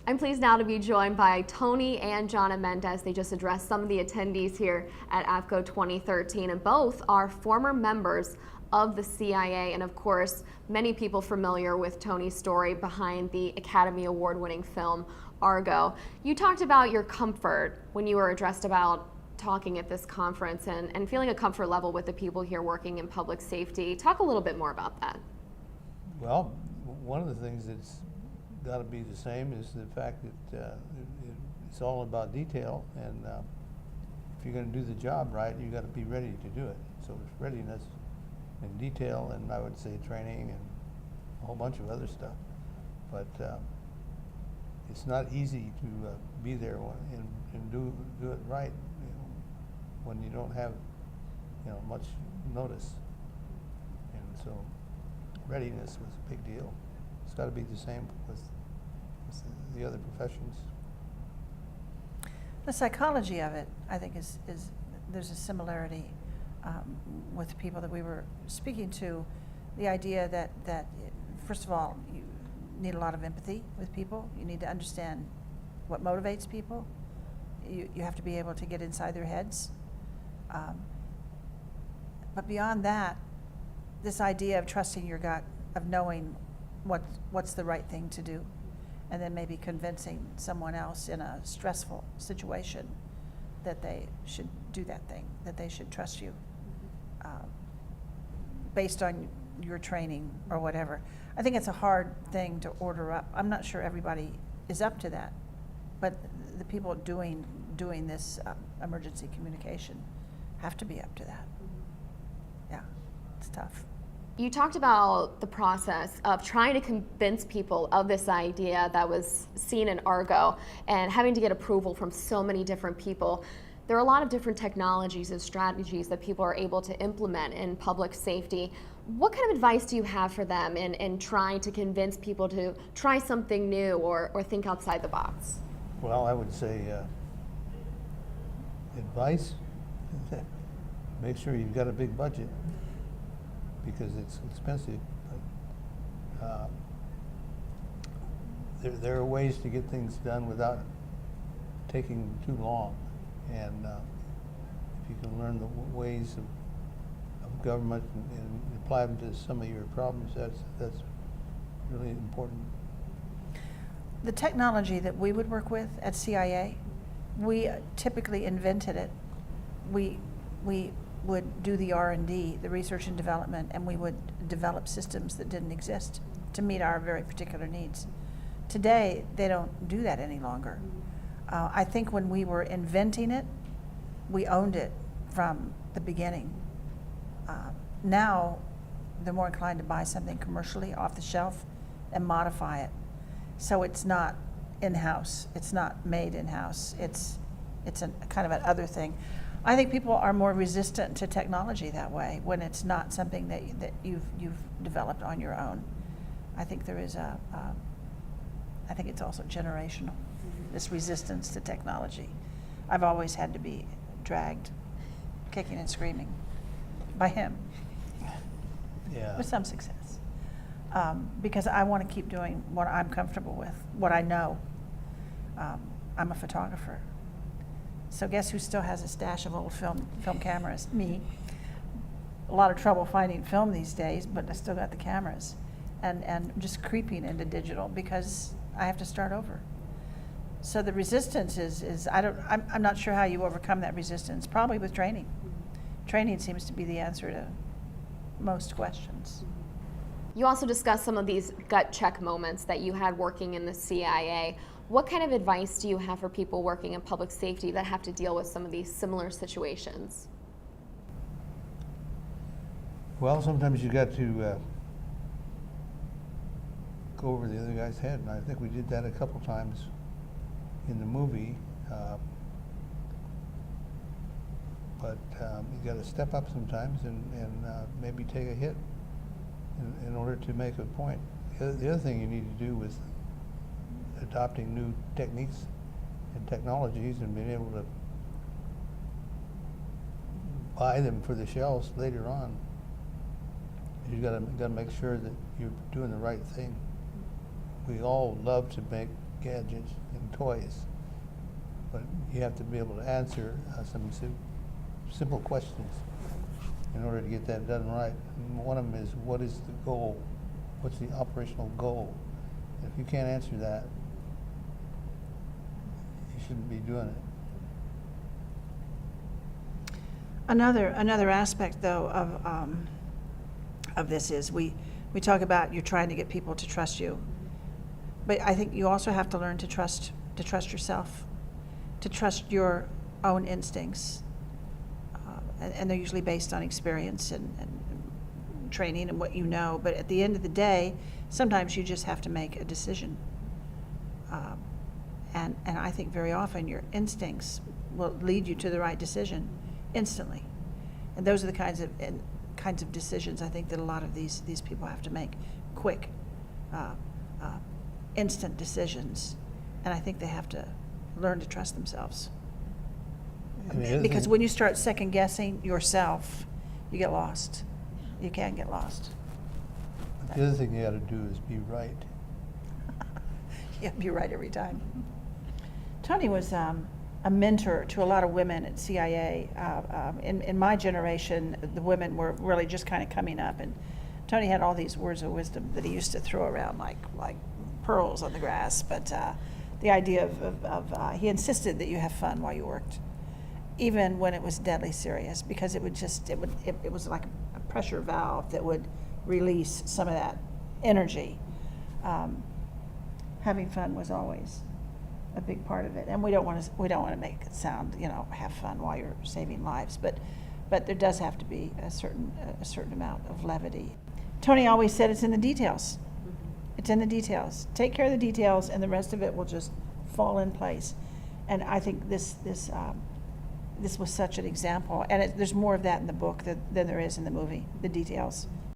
I'm pleased now to be joined by Tony and Jonna Mendez. They just addressed some of the attendees here at APCO 2013, and both are former members of the CIA, and of course, many people familiar with Tony's story behind the Academy Award-winning film ARGO. You talked about your comfort when you were addressed about talking at this conference and feeling a comfort level with the people here working in public safety. Talk a little bit more about that. Well, one of the things that's got to be the same is the fact that it's all about detail, and if you're going to do the job right, you got to be ready to do it. So it's readiness and detail, and I would say training and a whole bunch of other stuff. But it's not easy to be there and do it right, when you don't have much notice. And so readiness was a big deal. It's got to be the same with the other professions. The psychology of it, I think, is there's a similarity with the people that we were speaking to. The idea that first of all, you need a lot of empathy with people. You need to understand what motivates people. You have to be able to get inside their heads. But beyond that, this idea of trusting your gut, of knowing what's the right thing to do, and then maybe convincing someone else in a stressful situation that they should do that thing, that they should trust you based on your training or whatever. I think it's a hard thing to order up. I'm not sure everybody is up to that, but the people doing this emergency communication have to be up to that. Yeah, it's tough. You talked about the process of trying to convince people of this idea that was seen in ARGO and having to get approval from so many different people. There are a lot of different technologies and strategies that people are able to implement in public safety. What kind of advice do you have for them in trying to convince people to try something new or think outside the box? Well, I would say advice, make sure you've got a big budget, because it's expensive. But, there are ways to get things done without taking too long, and if you can learn the ways of government and apply them to some of your problems, that's really important. The technology that we would work with at CIA, we typically invented it. We would do the R&D, the research and development, and we would develop systems that didn't exist to meet our very particular needs. Today, they don't do that any longer. I think when we were inventing it, we owned it from the beginning. Now, they're more inclined to buy something commercially off the shelf and modify it. So it's not in-house, it's not made in-house, it's a kind of an other thing. I think people are more resistant to technology that way, when it's not something that you've developed on your own. I think there is I think it's also generational, this resistance to technology. I've always had to be dragged, kicking and screaming, by him, Yeah. with some success, because I want to keep doing what I'm comfortable with, what I know. I'm a photographer. So guess who still has a stash of old film cameras? Me. A lot of trouble finding film these days, but I still got the cameras, and just creeping into digital because I have to start over. So the resistance is I'm not sure how you overcome that resistance. Probably with training. Training seems to be the answer to most questions. You also discussed some of these gut check moments that you had working in the CIA. What kind of advice do you have for people working in public safety that have to deal with some of these similar situations? Well, sometimes you got to go over the other guy's head, and I think we did that a couple times in the movie. But you got to step up sometimes and maybe take a hit in order to make a point. The other thing you need to do is adopting new techniques and technologies and being able to buy them for the shelves later on. You got to make sure that you're doing the right thing. We all love to make gadgets and toys. But you have to be able to answer some simple questions in order to get that done right. And one of them is, what is the goal? What's the operational goal? If you can't answer that, you shouldn't be doing it. Another aspect, though, of this is we talk about you're trying to get people to trust you, but I think you also have to learn to trust yourself, to trust your own instincts, and they're usually based on experience and training and what you know. But at the end of the day, sometimes you just have to make a decision, and I think very often your instincts will lead you to the right decision instantly, and those are the kinds of decisions I think that a lot of these people have to make, quick, instant decisions, and I think they have to learn to trust themselves. Because when you start second guessing yourself, you get lost. You can get lost. The other thing you got to do is be right. Yeah, be right every time. Tony was a mentor to a lot of women at CIA. In my generation, the women were really just kind of coming up, and Tony had all these words of wisdom that he used to throw around like pearls on the grass. But the idea of he insisted that you have fun while you worked, even when it was deadly serious, because it was like a pressure valve that would release some of that energy. Having fun was always a big part of it, and we don't want to make it sound, have fun while you're saving lives, but there does have to be a certain amount of levity. Tony always said it's in the details. It's in the details. Take care of the details, and the rest of it will just fall in place. And I think this was such an example, and there's more of that in the book than there is in the movie. The details.